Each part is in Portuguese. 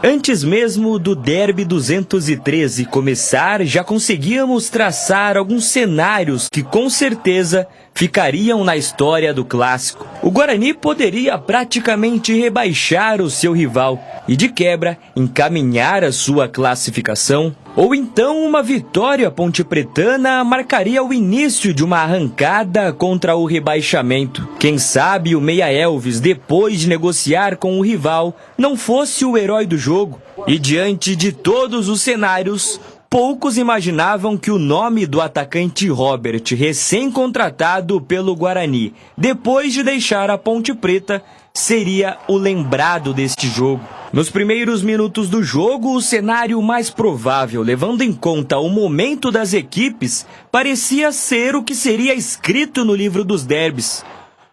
Antes mesmo do Derby 213 começar, já conseguíamos traçar alguns cenários que com certeza ficariam na história do clássico. O Guarani poderia praticamente rebaixar o seu rival e, de quebra, encaminhar a sua classificação. Ou então uma vitória pontepretana marcaria o início de uma arrancada contra o rebaixamento. Quem sabe o Meia Elvis, depois de negociar com o rival, não fosse o herói do jogo. E diante de todos os cenários, poucos imaginavam que o nome do atacante Robert, recém-contratado pelo Guarani, depois de deixar a Ponte Preta, seria o lembrado deste jogo. Nos primeiros minutos do jogo, o cenário mais provável, levando em conta o momento das equipes, parecia ser o que seria escrito no livro dos derbys.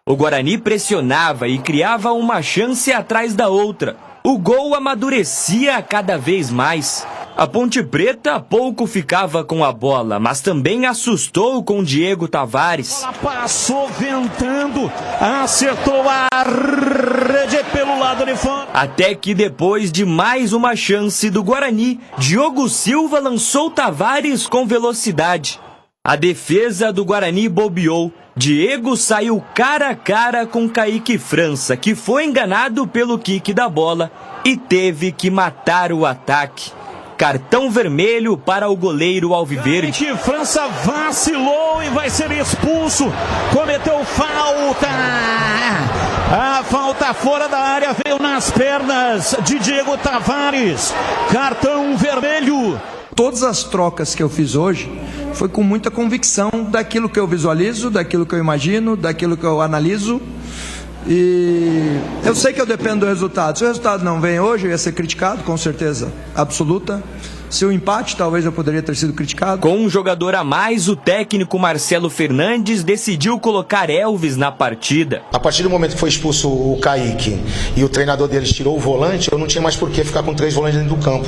O Guarani pressionava e criava uma chance atrás da outra. O gol amadurecia cada vez mais. A Ponte Preta pouco ficava com a bola, mas também assustou com Diego Tavares. Ela passou ventando, acertou a rede pelo lado de fora. Até que depois de mais uma chance do Guarani, Diogo Silva lançou Tavares com velocidade. A defesa do Guarani bobeou. Diego saiu cara a cara com Kaique França, que foi enganado pelo kick da bola e teve que matar o ataque. Cartão vermelho para o goleiro alviverde. Kaique França vacilou e vai ser expulso. Cometeu falta. A falta fora da área veio nas pernas de Diego Tavares. Cartão vermelho. Todas as trocas que eu fiz hoje foi com muita convicção daquilo que eu visualizo, daquilo que eu imagino, daquilo que eu analiso. E eu sei que eu dependo do resultado. Se o resultado não vem hoje, eu ia ser criticado, com certeza absoluta. Se o empate, talvez eu poderia ter sido criticado. Com um jogador a mais, o técnico Marcelo Fernandes decidiu colocar Elvis na partida. A partir do momento que foi expulso o Kaique e o treinador deles tirou o volante, eu não tinha mais por que ficar com 3 volantes dentro do campo.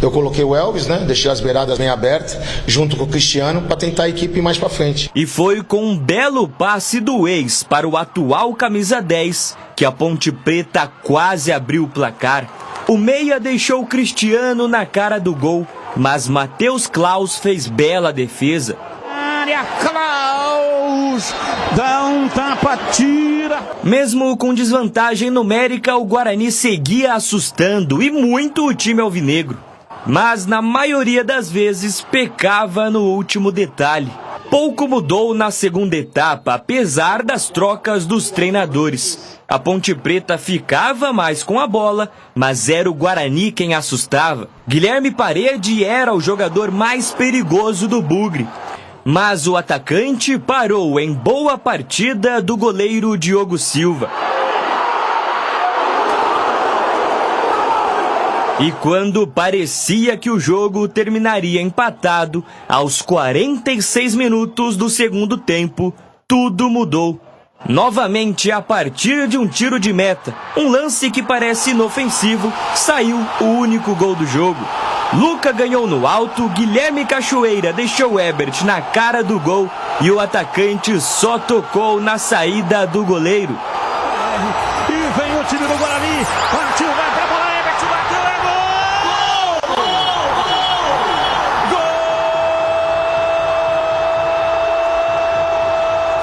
Eu coloquei o Elvis, deixei as beiradas bem abertas, junto com o Cristiano, para tentar a equipe ir mais para frente. E foi com um belo passe do ex para o atual camisa 10 que a Ponte Preta quase abriu o placar. O meia deixou o Cristiano na cara do gol, mas Matheus Klaus fez bela defesa. Área, Klaus dá um tapa, tira. Mesmo com desvantagem numérica, o Guarani seguia assustando e muito o time alvinegro. Mas na maioria das vezes pecava no último detalhe. Pouco mudou na segunda etapa, apesar das trocas dos treinadores. A Ponte Preta ficava mais com a bola, mas era o Guarani quem assustava. Guilherme Parede era o jogador mais perigoso do Bugre. Mas o atacante parou em boa partida do goleiro Diogo Silva. E quando parecia que o jogo terminaria empatado, aos 46 minutos do segundo tempo, tudo mudou. Novamente, a partir de um tiro de meta, um lance que parece inofensivo, saiu o único gol do jogo. Luca ganhou no alto, Guilherme Cachoeira deixou Ebert na cara do gol e o atacante só tocou na saída do goleiro. E vem o time do Guarani, partiu, vai pra bola, Ebert bateu, é gol!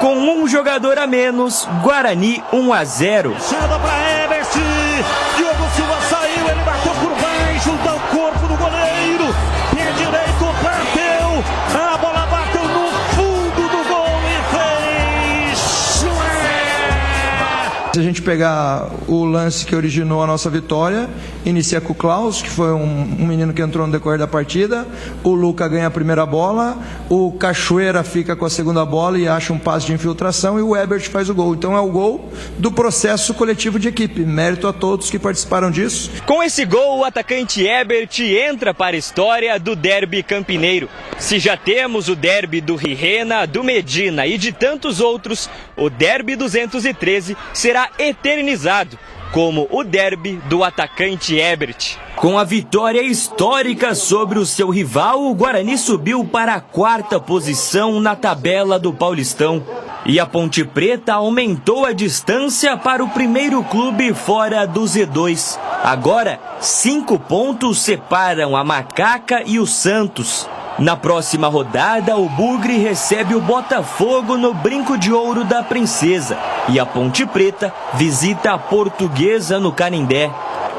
Gol! Com um jogador a menos, Guarani 1-0. Chega pra Ebert, Diogo Silva saiu, ele bateu por baixo do corpo do goleiro, pé direito, bateu, a bola bateu no fundo do gol e fez. Se a gente pegar o lance que originou a nossa vitória, inicia com o Klaus, que foi um menino que entrou no decorrer da partida. O Luca ganha a primeira bola, o Cachoeira fica com a segunda bola e acha um passe de infiltração e o Ebert faz o gol. Então é o gol do processo coletivo de equipe. Mérito a todos que participaram disso. Com esse gol, o atacante Ebert entra para a história do derby campineiro. Se já temos o derby do Rirena, do Medina e de tantos outros, o derby 213 será eternizado como o derby do atacante Ebert. Com a vitória histórica sobre o seu rival, o Guarani subiu para a 4ª posição na tabela do Paulistão. E a Ponte Preta aumentou a distância para o primeiro clube fora do Z2. Agora, 5 pontos separam a Macaca e o Santos. Na próxima rodada, o Bugre recebe o Botafogo no Brinco de Ouro da Princesa. E a Ponte Preta visita a Portuguesa no Canindé.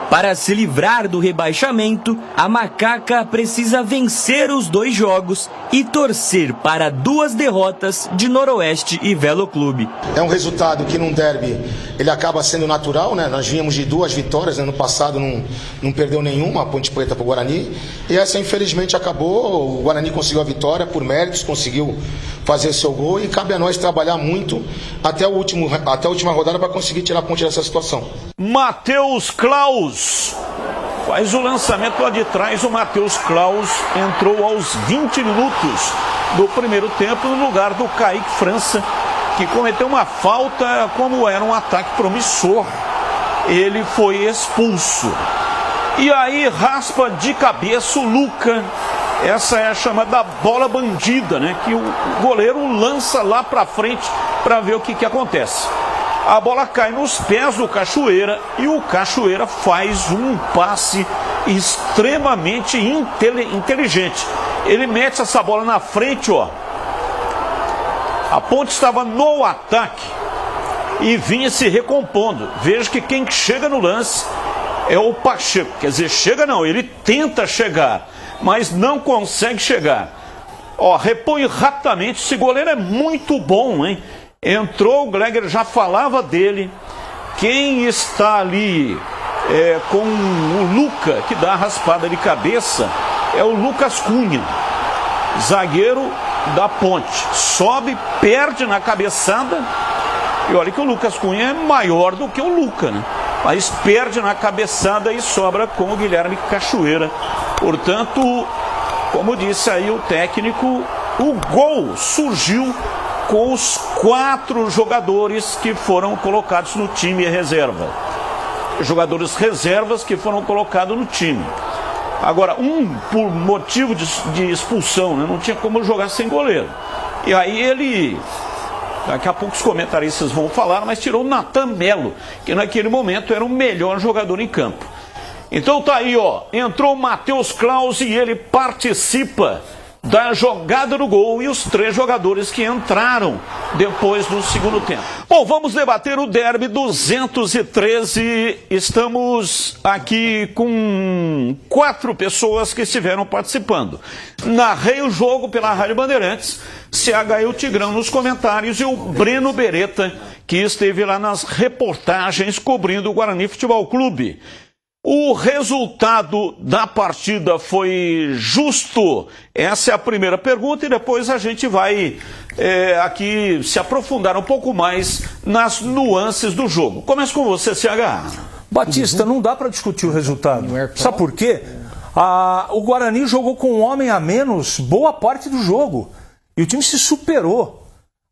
Para se livrar do rebaixamento, a Macaca precisa vencer os 2 jogos e torcer para 2 derrotas de Noroeste e Velo Clube. É um resultado que num derby ele acaba sendo natural, né? Nós vínhamos de 2 vitórias, né? No passado não perdeu nenhuma, a Ponte Preta para o Guarani. E essa infelizmente acabou, o Guarani conseguiu a vitória por méritos, conseguiu fazer seu gol e cabe a nós trabalhar muito até a última rodada para conseguir tirar a Ponte dessa situação. Matheus Klaus faz o lançamento lá de trás. O Matheus Klaus entrou aos 20 minutos do primeiro tempo no lugar do Kaique França, que cometeu uma falta. Como era um ataque promissor, ele foi expulso. E aí raspa de cabeça o Luca. Essa é a chamada bola bandida, né? Que o goleiro lança lá para frente para ver o que acontece. A bola cai nos pés do Cachoeira e o Cachoeira faz um passe extremamente inteligente. Ele mete essa bola na frente, ó. A Ponte estava no ataque e vinha se recompondo. Veja que quem chega no lance é o Pacheco. Quer dizer, chega não, ele tenta chegar, mas não consegue chegar. Ó, repõe rapidamente. Esse goleiro é muito bom, hein? Entrou, o Gregor já falava dele. Quem está ali com o Luca, que dá a raspada de cabeça, é o Lucas Cunha, zagueiro da Ponte. Sobe, perde na cabeçada. E olha que o Lucas Cunha é maior do que o Luca, né? Mas perde na cabeçada e sobra com o Guilherme Cachoeira. Portanto, como disse aí o técnico, o gol surgiu com os 4 jogadores que foram colocados no time reserva. Jogadores reservas que foram colocados no time. Agora, por motivo de expulsão, né? Não tinha como jogar sem goleiro. E aí ele, daqui a pouco os comentaristas vão falar, mas tirou o Natan Melo, que naquele momento era o melhor jogador em campo. Então tá aí, ó, entrou o Matheus Klaus e ele participa da jogada do gol e os 3 jogadores que entraram depois do segundo tempo. Bom, vamos debater o derby 213. Estamos aqui com 4 pessoas que estiveram participando. Narrei o jogo pela Rádio Bandeirantes, CHU Tigrão nos comentários e o Breno Beretta, que esteve lá nas reportagens cobrindo o Guarani Futebol Clube. O resultado da partida foi justo? Essa é a primeira pergunta e depois a gente vai aqui se aprofundar um pouco mais nas nuances do jogo. Começa com você, CH. Batista, não dá para discutir o resultado. Sabe por quê? O Guarani jogou com um homem a menos boa parte do jogo e o time se superou.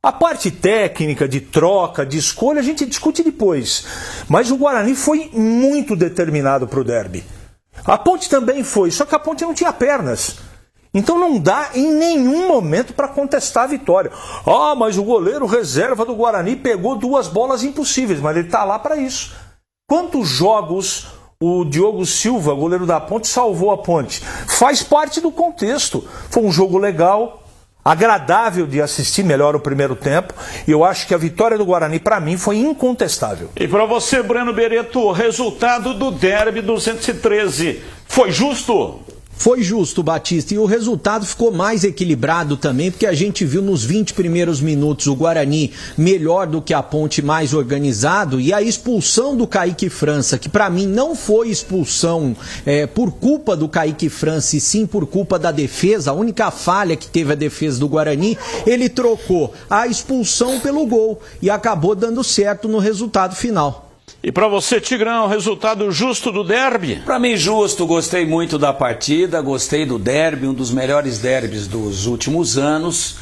A parte técnica, de troca, de escolha, a gente discute depois. Mas o Guarani foi muito determinado para o derby. A Ponte também foi, só que a Ponte não tinha pernas. Então não dá em nenhum momento para contestar a vitória. Ah, mas o goleiro reserva do Guarani pegou 2 bolas impossíveis, mas ele está lá para isso. Quantos jogos o Diogo Silva, goleiro da Ponte, salvou a Ponte? Faz parte do contexto. Foi um jogo legal, agradável de assistir, melhor o primeiro tempo, e eu acho que a vitória do Guarani, para mim, foi incontestável. E para você, Breno Beretta, o resultado do derby 213 foi justo? Foi justo, Batista, e o resultado ficou mais equilibrado também, porque a gente viu nos 20 primeiros minutos o Guarani melhor do que a Ponte, mais organizado, e a expulsão do Kaique França, que para mim não foi expulsão por culpa do Kaique França, e sim por culpa da defesa. A única falha que teve a defesa do Guarani, ele trocou a expulsão pelo gol e acabou dando certo no resultado final. E para você, Tigrão, o resultado justo do derby? Para mim, justo. Gostei muito da partida, gostei do derby, um dos melhores derbys dos últimos anos,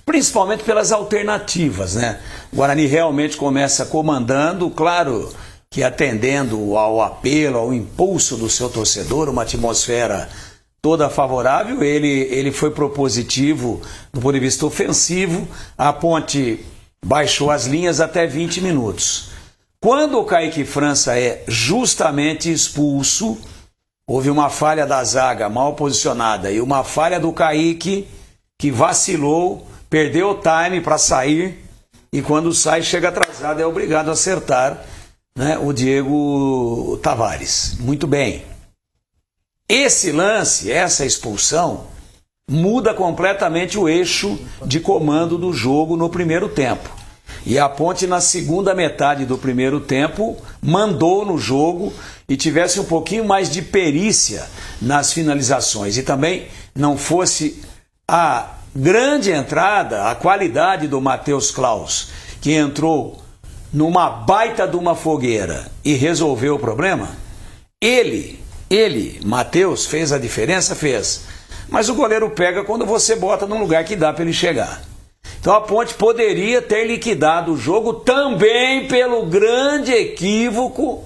principalmente pelas alternativas, né? O Guarani realmente começa comandando, claro que atendendo ao apelo, ao impulso do seu torcedor, uma atmosfera toda favorável. Ele foi propositivo do ponto de vista ofensivo. A Ponte baixou as linhas até 20 minutos. Quando o Kaique França é justamente expulso, houve uma falha da zaga mal posicionada e uma falha do Kaique, que vacilou, perdeu o time para sair, e quando sai, chega atrasado, é obrigado a acertar, né, o Diego Tavares. Muito bem. Esse lance, essa expulsão, muda completamente o eixo de comando do jogo no primeiro tempo. E a Ponte, na segunda metade do primeiro tempo, mandou no jogo e tivesse um pouquinho mais de perícia nas finalizações. E também não fosse a grande entrada, a qualidade do Matheus Klaus, que entrou numa baita de uma fogueira e resolveu o problema. Ele, Matheus, fez a diferença? Fez. Mas o goleiro pega quando você bota num lugar que dá para ele chegar. Então a Ponte poderia ter liquidado o jogo também pelo grande equívoco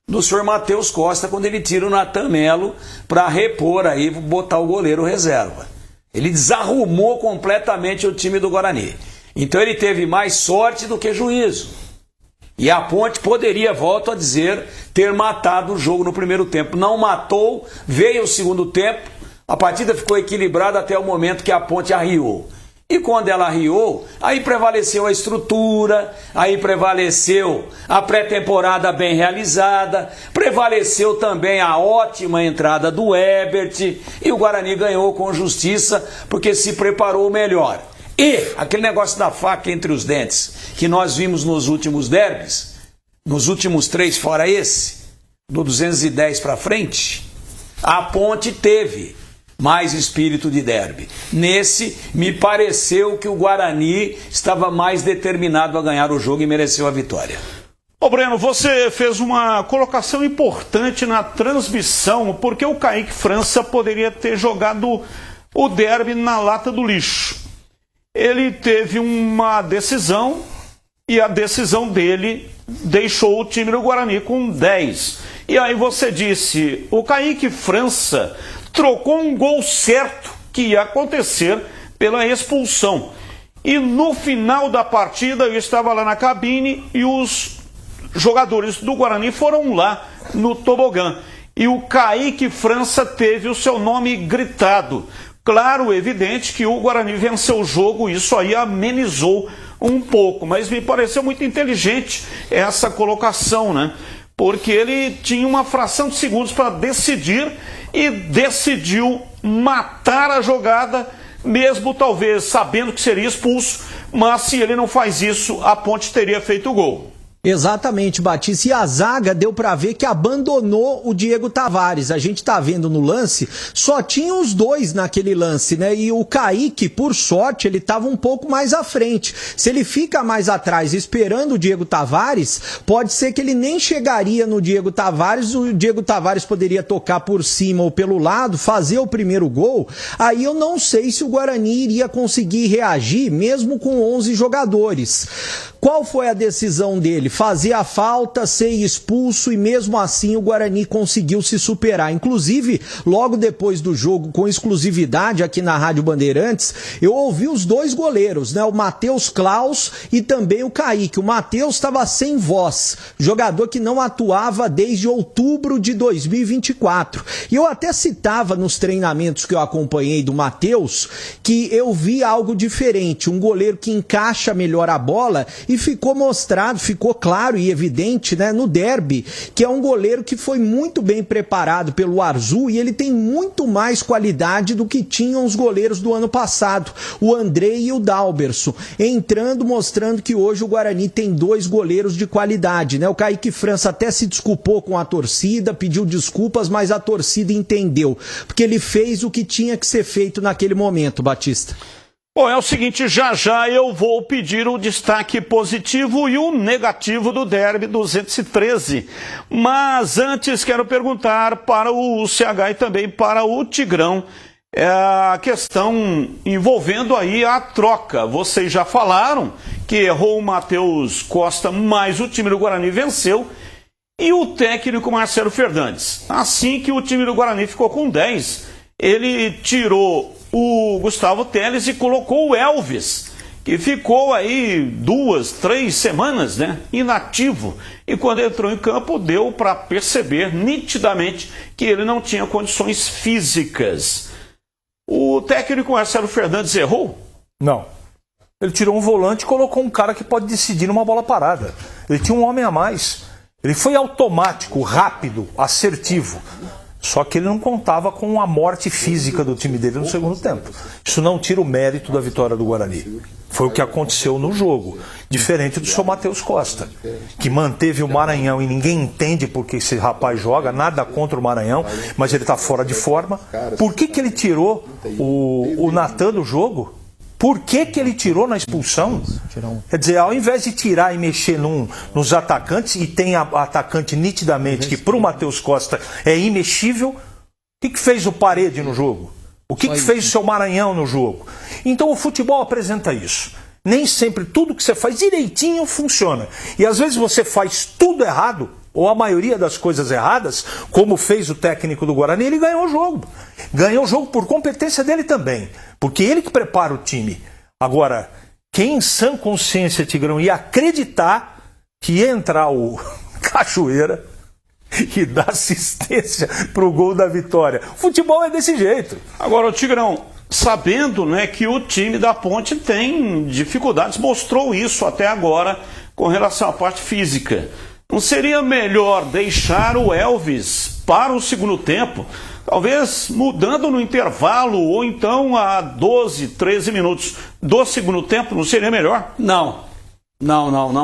do senhor Matheus Costa, quando ele tira o Natan Melo para repor aí, botar o goleiro reserva. Ele desarrumou completamente o time do Guarani. Então ele teve mais sorte do que juízo. E a Ponte poderia, volto a dizer, ter matado o jogo no primeiro tempo. Não matou, veio o segundo tempo, a partida ficou equilibrada até o momento que a Ponte arriou. E quando ela arriou, aí prevaleceu a estrutura, aí prevaleceu a pré-temporada bem realizada, prevaleceu também a ótima entrada do Ebert, e o Guarani ganhou com justiça, porque se preparou melhor. E aquele negócio da faca entre os dentes, que nós vimos nos últimos derbys, nos últimos 3 fora esse, do 210 para frente, a Ponte teve mais espírito de derby. Nesse, me pareceu que o Guarani estava mais determinado a ganhar o jogo e mereceu a vitória. Ô Breno, você fez uma colocação importante na transmissão, porque o Kaique França poderia ter jogado o derby na lata do lixo. Ele teve uma decisão e a decisão dele deixou o time do Guarani com 10. E aí você disse, o Kaique França trocou um gol certo que ia acontecer pela expulsão. E no final da partida eu estava lá na cabine e os jogadores do Guarani foram lá no tobogã. E o Kaique França teve o seu nome gritado. Claro, evidente que o Guarani venceu o jogo, isso aí amenizou um pouco, mas me pareceu muito inteligente essa colocação, né? Porque ele tinha uma fração de segundos para decidir e decidiu matar a jogada, mesmo talvez sabendo que seria expulso, mas se ele não faz isso, a Ponte teria feito o gol. Exatamente, Batista. E a zaga deu pra ver que abandonou o Diego Tavares. A gente tá vendo no lance, só tinha os dois naquele lance, né? E o Kaique, por sorte, ele tava um pouco mais à frente. Se ele fica mais atrás esperando o Diego Tavares, pode ser que ele nem chegaria no Diego Tavares, o Diego Tavares poderia tocar por cima ou pelo lado, fazer o primeiro gol. Aí eu não sei se o Guarani iria conseguir reagir, mesmo com 11 jogadores. Qual foi a decisão dele? Fazer a falta, ser expulso, e mesmo assim o Guarani conseguiu se superar. Inclusive, logo depois do jogo, com exclusividade aqui na Rádio Bandeirantes, eu ouvi os dois goleiros, né? O Matheus Klaus e também o Kaique. O Matheus estava sem voz, jogador que não atuava desde outubro de 2024. E eu até citava nos treinamentos que eu acompanhei do Matheus que eu vi algo diferente, um goleiro que encaixa melhor a bola. E ficou mostrado, ficou claro e evidente, né, no derby, que é um goleiro que foi muito bem preparado pelo Arzu, e ele tem muito mais qualidade do que tinham os goleiros do ano passado, o Andrei e o Dalberson, entrando, mostrando que hoje o Guarani tem 2 goleiros de qualidade, né? O Kaique França até se desculpou com a torcida, pediu desculpas, mas a torcida entendeu, porque ele fez o que tinha que ser feito naquele momento, Batista. Bom, é o seguinte, já eu vou pedir o destaque positivo e o negativo do derby 213. Mas antes quero perguntar para o CH e também para o Tigrão a questão envolvendo aí a troca. Vocês já falaram que errou o Matheus Costa, mas o time do Guarani venceu. E o técnico Marcelo Fernandes. Assim que o time do Guarani ficou com 10, ele tirou o Gustavo Teles e colocou o Elvis, que ficou aí 2, 3 semanas, né, inativo. E quando entrou em campo, deu para perceber nitidamente que ele não tinha condições físicas. O técnico Marcelo Fernandes errou? Não. Ele tirou um volante e colocou um cara que pode decidir numa bola parada. Ele tinha um homem a mais. Ele foi automático, rápido, assertivo. Só que ele não contava com a morte física do time dele no segundo tempo. Isso não tira o mérito da vitória do Guarani. Foi o que aconteceu no jogo. Diferente do seu Matheus Costa, que manteve o Maranhão e ninguém entende porque esse rapaz joga, nada contra o Maranhão, mas ele está fora de forma. Por que ele tirou o Natan do jogo? Por que ele tirou na expulsão? Quer dizer, ao invés de tirar e mexer nos atacantes, e tem atacante nitidamente que para o Matheus Costa é imexível, o que fez o Parede no jogo? O que fez o seu Maranhão no jogo? Então o futebol apresenta isso. Nem sempre tudo que você faz direitinho funciona. E às vezes você faz tudo errado, ou a maioria das coisas erradas, como fez o técnico do Guarani, ele ganhou o jogo. Ganhou o jogo por competência dele também, porque ele que prepara o time. Agora, quem em sã consciência, Tigrão, ia acreditar que ia entrar o Cachoeira e dar assistência para o gol da vitória? Futebol é desse jeito. Agora, o Tigrão, sabendo, né, que o time da Ponte tem dificuldades, mostrou isso até agora com relação à parte física. Não seria melhor deixar o Elvis para o segundo tempo, talvez mudando no intervalo ou então a 12, 13 minutos do segundo tempo? Não seria melhor? Não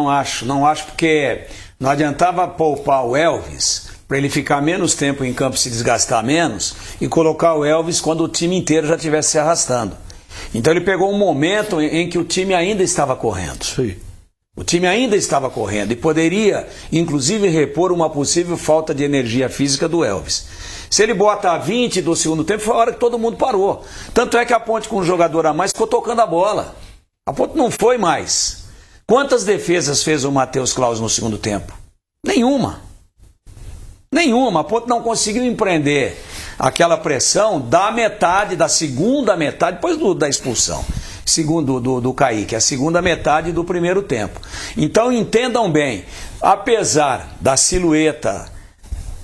acho. Não acho, porque não adiantava poupar o Elvis para ele ficar menos tempo em campo, se desgastar menos, e colocar o Elvis quando o time inteiro já estivesse se arrastando. Então ele pegou um momento em que o time ainda estava correndo. Sim. O time ainda estava correndo e poderia, inclusive, repor uma possível falta de energia física do Elvis. Se ele bota a 20 do segundo tempo, foi a hora que todo mundo parou. Tanto é que a Ponte, com um jogador a mais, ficou tocando a bola. A Ponte não foi mais. Quantas defesas fez o Matheus Claus no segundo tempo? Nenhuma. A Ponte não conseguiu empreender aquela pressão da segunda metade, depois da expulsão. Segundo do Kaique, a segunda metade do primeiro tempo. Então entendam bem, apesar da silhueta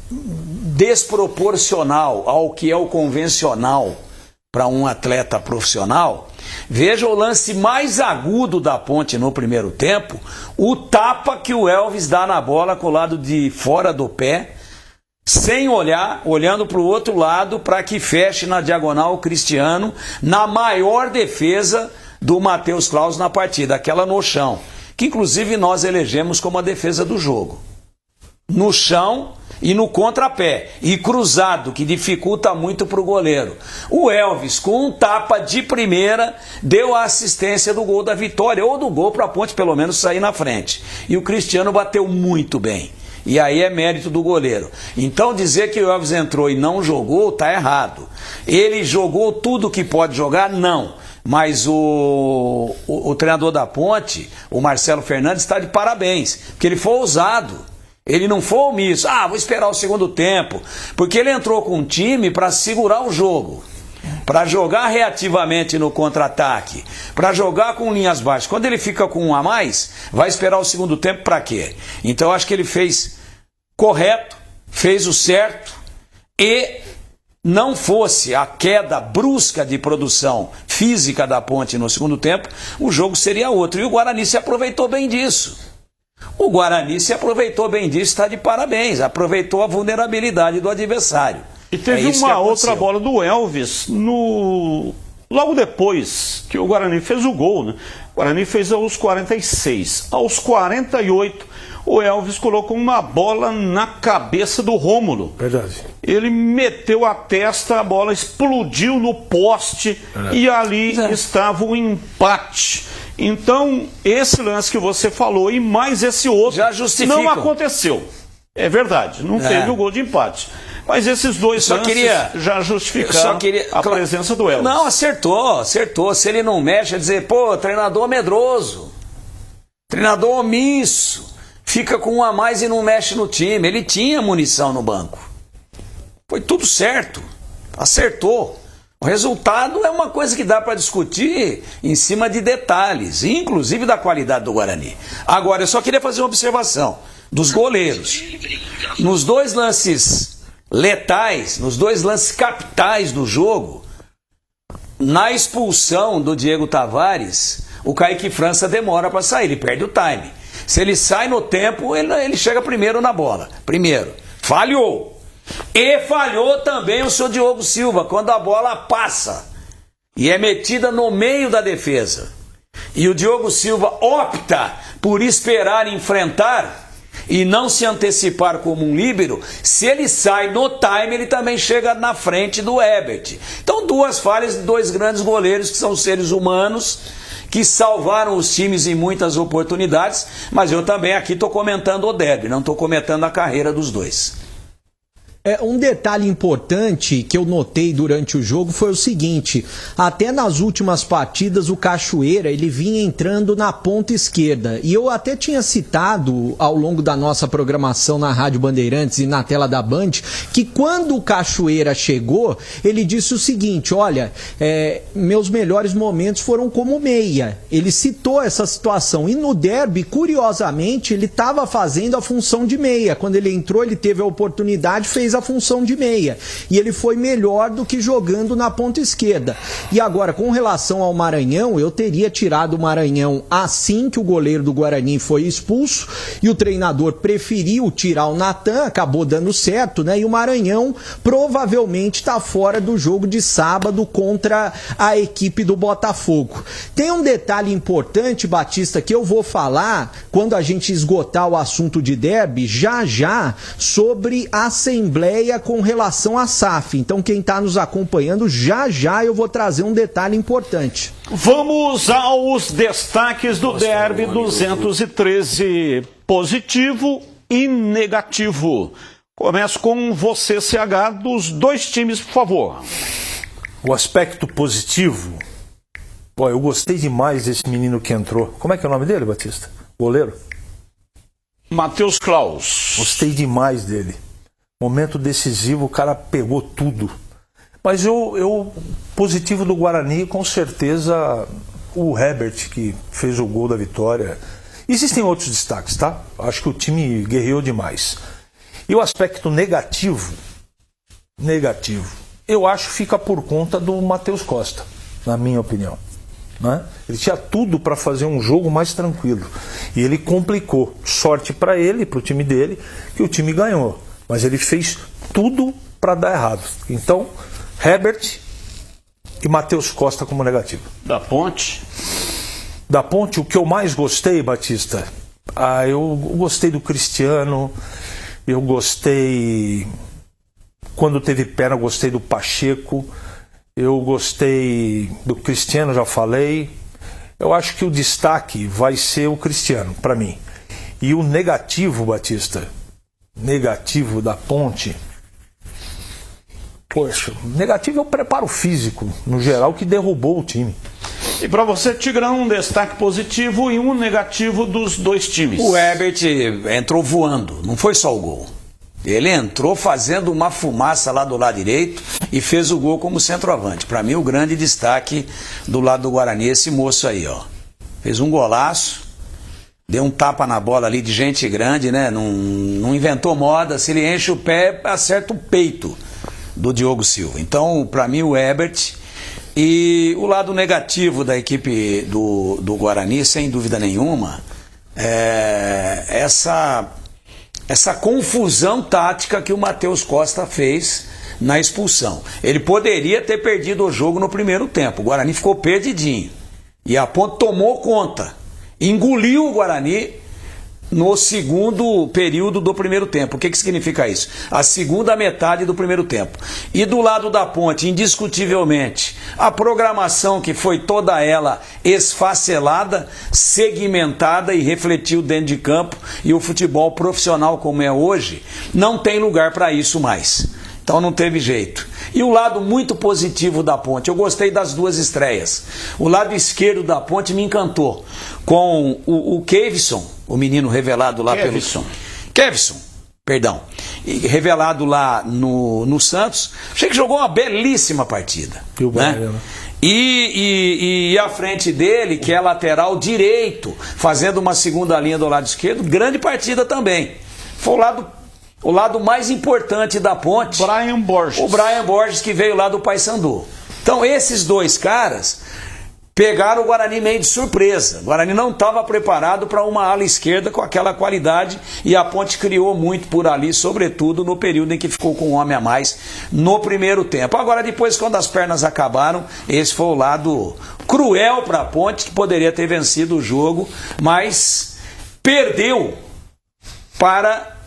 desproporcional ao que é o convencional para um atleta profissional, veja o lance mais agudo da Ponte no primeiro tempo, o tapa que o Elvis dá na bola com o lado de fora do pé, sem olhar, olhando para o outro lado, para que feche na diagonal o Cristiano, na maior defesa do Matheus Claus na partida, aquela no chão, que inclusive nós elegemos como a defesa do jogo. No chão e no contrapé, e cruzado, que dificulta muito para o goleiro. O Elvis, com um tapa de primeira, deu a assistência do gol da vitória, ou do gol para a Ponte pelo menos sair na frente. E o Cristiano bateu muito bem. E aí é mérito do goleiro. Então dizer que o Elvis entrou e não jogou, está errado. Ele jogou tudo que pode jogar? Não. Mas o treinador da Ponte, o Marcelo Fernandes, está de parabéns, porque ele foi ousado. Ele não foi omisso. Vou esperar o segundo tempo. Porque ele entrou com um time para segurar o jogo, para jogar reativamente no contra-ataque, para jogar com linhas baixas. Quando ele fica com um a mais, vai esperar o segundo tempo para quê? Então eu acho que ele fez correto, fez o certo, e não fosse a queda brusca de produção física da Ponte no segundo tempo, o jogo seria outro. E o Guarani se aproveitou bem disso. Está de parabéns, aproveitou a vulnerabilidade do adversário. E teve uma outra bola do Elvis logo depois que o Guarani fez o gol, né? O Guarani fez aos 46. Aos 48, o Elvis colocou uma bola na cabeça do Rômulo. Verdade. Ele meteu a testa, a bola explodiu no poste. Verdade. E ali estava o empate. Então, esse lance que você falou e mais esse outro já justificam. Não aconteceu. É verdade, não teve o gol de empate. Mas esses dois lances já justificaram a presença do Elvis. Não, acertou. Se ele não mexe, é dizer, treinador medroso, treinador omisso, fica com um a mais e não mexe no time. Ele tinha munição no banco. Foi tudo certo, acertou. O resultado é uma coisa que dá para discutir em cima de detalhes, inclusive da qualidade do Guarani. Agora, eu só queria fazer uma observação dos goleiros. Nos 2 lances letais, nos 2 lances capitais do jogo, na expulsão do Diego Tavares, o Kaique França demora para sair, ele perde o time. Se ele sai no tempo, ele chega primeiro na bola. Primeiro, falhou. E falhou também o seu Diogo Silva, quando a bola passa e é metida no meio da defesa. E o Diogo Silva opta por esperar enfrentar e não se antecipar como um líbero. Se ele sai no time, ele também chega na frente do Herbert. Então, 2 falhas de 2 grandes goleiros que são seres humanos, que salvaram os times em muitas oportunidades, mas eu também aqui estou comentando o derby, não estou comentando a carreira dos 2. Um detalhe importante que eu notei durante o jogo foi o seguinte: até nas últimas partidas o Cachoeira ele vinha entrando na ponta esquerda, e eu até tinha citado ao longo da nossa programação na Rádio Bandeirantes e na tela da Band que quando o Cachoeira chegou ele disse o seguinte: olha, meus melhores momentos foram como meia. Ele citou essa situação, e no derby, curiosamente, ele estava fazendo a função de meia. Quando ele entrou, ele teve a oportunidade, fez a função de meia, e ele foi melhor do que jogando na ponta esquerda. E agora, com relação ao Maranhão, eu teria tirado o Maranhão assim que o goleiro do Guarani foi expulso, e o treinador preferiu tirar o Natan, acabou dando certo, né? E o Maranhão provavelmente está fora do jogo de sábado contra a equipe do Botafogo. Tem um detalhe importante, Batista, que eu vou falar quando a gente esgotar o assunto de derby, já sobre a Assembleia com relação à SAF. Então, quem está nos acompanhando, já eu vou trazer um detalhe importante. Vamos aos destaques do derby 213, positivo e negativo. Começo com você, CH, dos 2 times, por favor. O aspecto positivo, eu gostei demais desse menino que entrou. Como é que é o nome dele, Batista? Goleiro? Matheus Klaus. Gostei demais dele. Momento decisivo, o cara pegou tudo. Mas eu positivo do Guarani, com certeza, o Herbert, que fez o gol da vitória. Existem outros destaques, tá? Acho que o time guerreou demais. E o aspecto negativo, eu acho que fica por conta do Matheus Costa, na minha opinião. Né? Ele tinha tudo para fazer um jogo mais tranquilo. E ele complicou. Sorte para ele, para o time dele, que o time ganhou. Mas ele fez tudo para dar errado. Então, Herbert e Matheus Costa como negativo. Da Ponte? Da Ponte, o que eu mais gostei, Batista, eu gostei do Cristiano, eu gostei, quando teve perna, eu gostei do Pacheco, eu gostei do Cristiano, já falei. Eu acho que o destaque vai ser o Cristiano, para mim. E o negativo, Batista, negativo da Ponte, poxa, negativo é o preparo físico, no geral, que derrubou o time. E para você, Tigrão, um destaque positivo e um negativo dos 2 times. O Herbert entrou voando, não foi só o gol. Ele entrou fazendo uma fumaça lá do lado direito e fez o gol como centroavante. Para mim, o grande destaque do lado do Guarani, esse moço aí, ó. Fez um golaço. Deu um tapa na bola ali de gente grande, né? Não inventou moda. Se ele enche o pé, acerta o peito do Diogo Silva. Então, para mim, o Herbert. E o lado negativo da equipe do Guarani, sem dúvida nenhuma, é essa confusão tática que o Matheus Costa fez na expulsão. Ele poderia ter perdido o jogo no primeiro tempo. O Guarani ficou perdidinho. E a Ponte tomou conta. Engoliu o Guarani no segundo período do primeiro tempo. O que significa isso? A segunda metade do primeiro tempo. E do lado da Ponte, indiscutivelmente, a programação que foi toda ela esfacelada, segmentada e refletiu dentro de campo, e o futebol profissional como é hoje, não tem lugar para isso mais. Então não teve jeito. E o lado muito positivo da Ponte, eu gostei das 2 estreias. O lado esquerdo da Ponte me encantou, com o Kevson, o menino revelado lá pelo... Kevson, perdão. revelado lá no Santos. Achei que jogou uma belíssima partida. Né? E à frente dele, que é lateral direito, fazendo uma segunda linha do lado esquerdo, grande partida também. Foi o lado mais importante da Ponte. Brian Borges. O Brian Borges, que veio lá do Paysandu. Então esses dois caras pegaram o Guarani meio de surpresa. O Guarani não estava preparado para uma ala esquerda com aquela qualidade e a Ponte criou muito por ali, sobretudo no período em que ficou com um homem a mais no primeiro tempo. Agora, depois, quando as pernas acabaram, esse foi o lado cruel para a Ponte, que poderia ter vencido o jogo, mas perdeu para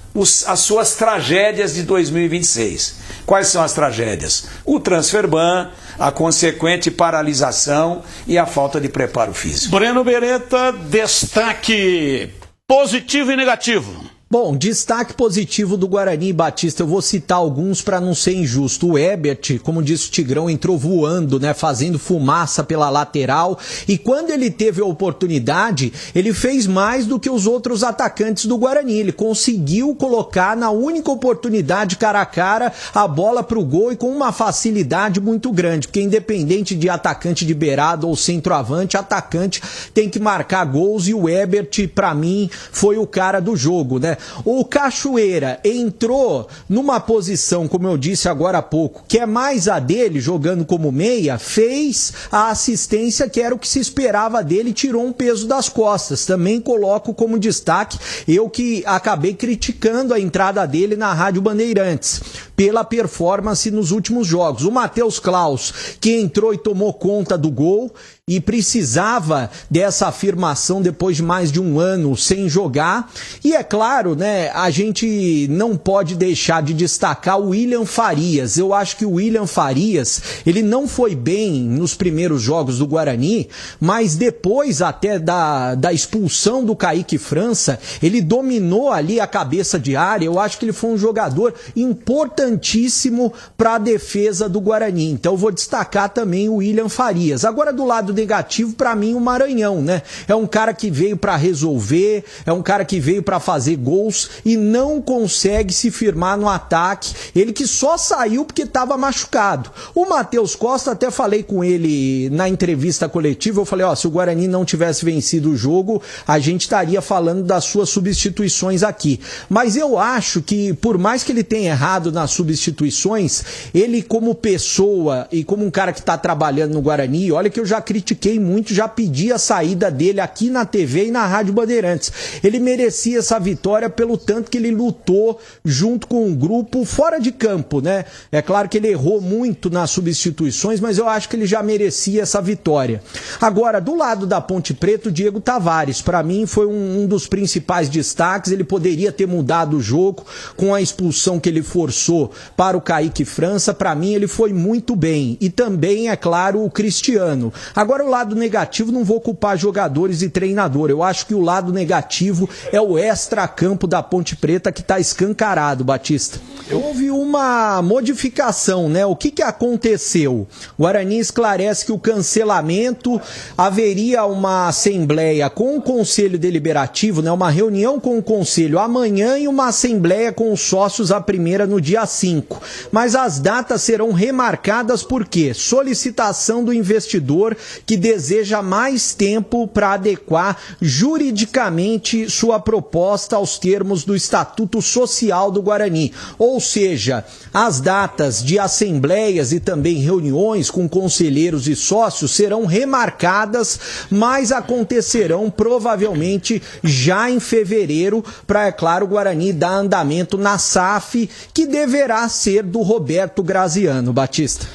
as suas tragédias de 2026. Quais são as tragédias? O transfer ban, a consequente paralisação e a falta de preparo físico. Breno Beretta, destaque positivo e negativo. Bom, destaque positivo do Guarani, Batista, eu vou citar alguns para não ser injusto. O Ebert, como disse o Tigrão, entrou voando, né, fazendo fumaça pela lateral, e quando ele teve a oportunidade, ele fez mais do que os outros atacantes do Guarani. Ele conseguiu colocar na única oportunidade cara a cara a bola para o gol e com uma facilidade muito grande, porque independente de atacante de beirada ou centroavante, atacante tem que marcar gols, e o Ebert, para mim, foi o cara do jogo, né? O Cachoeira entrou numa posição, como eu disse agora há pouco, que é mais a dele, jogando como meia, fez a assistência que era o que se esperava dele, tirou um peso das costas. Também coloco como destaque, eu que acabei criticando a entrada dele na Rádio Bandeirantes, pela performance nos últimos jogos. O Matheus Klaus, que entrou e tomou conta do gol, e precisava dessa afirmação depois de mais de um ano sem jogar. E é claro, né, a gente não pode deixar de destacar o William Farias. Eu acho que o William Farias, ele não foi bem nos primeiros jogos do Guarani, mas depois até da expulsão do Kaique França, ele dominou ali a cabeça de área. Eu acho que ele foi um jogador importantíssimo para a defesa do Guarani. Então eu vou destacar também o William Farias. Agora, do lado negativo, para mim, o Maranhão, né? É um cara que veio para resolver, é um cara que veio para fazer gols e não consegue se firmar no ataque. Ele que só saiu porque estava machucado. O Matheus Costa, até falei com ele na entrevista coletiva, eu falei, se o Guarani não tivesse vencido o jogo, a gente estaria falando das suas substituições aqui. Mas eu acho que, por mais que ele tenha errado nas substituições, ele como pessoa e como um cara que está trabalhando no Guarani, olha que eu já critiquei muito, já pedi a saída dele aqui na TV e na Rádio Bandeirantes. Ele merecia essa vitória pelo tanto que ele lutou junto com o grupo fora de campo, né? É claro que ele errou muito nas substituições, mas eu acho que ele já merecia essa vitória. Agora, do lado da Ponte Preta, o Diego Tavares, para mim, foi um dos principais destaques. Ele poderia ter mudado o jogo com a expulsão que ele forçou para o Kaique França. Para mim, ele foi muito bem. E também, é claro, o Cristiano. Agora, o lado negativo, não vou culpar jogadores e treinador. Eu acho que o lado negativo é o extra-campo da Ponte Preta, que está escancarado, Batista. Houve uma modificação, né? O que aconteceu? O Guarani esclarece que o cancelamento, haveria uma assembleia com o Conselho Deliberativo, né? Uma reunião com o Conselho amanhã e uma assembleia com os sócios, a primeira no dia 5. Mas as datas serão remarcadas por quê? Solicitação do investidor que deseja mais tempo para adequar juridicamente sua proposta aos termos do Estatuto Social do Guarani. Ou seja, as datas de assembleias e também reuniões com conselheiros e sócios serão remarcadas, mas acontecerão provavelmente já em fevereiro, para, é claro, o Guarani dar andamento na SAF, que deverá ser do Roberto Graziano. Batista.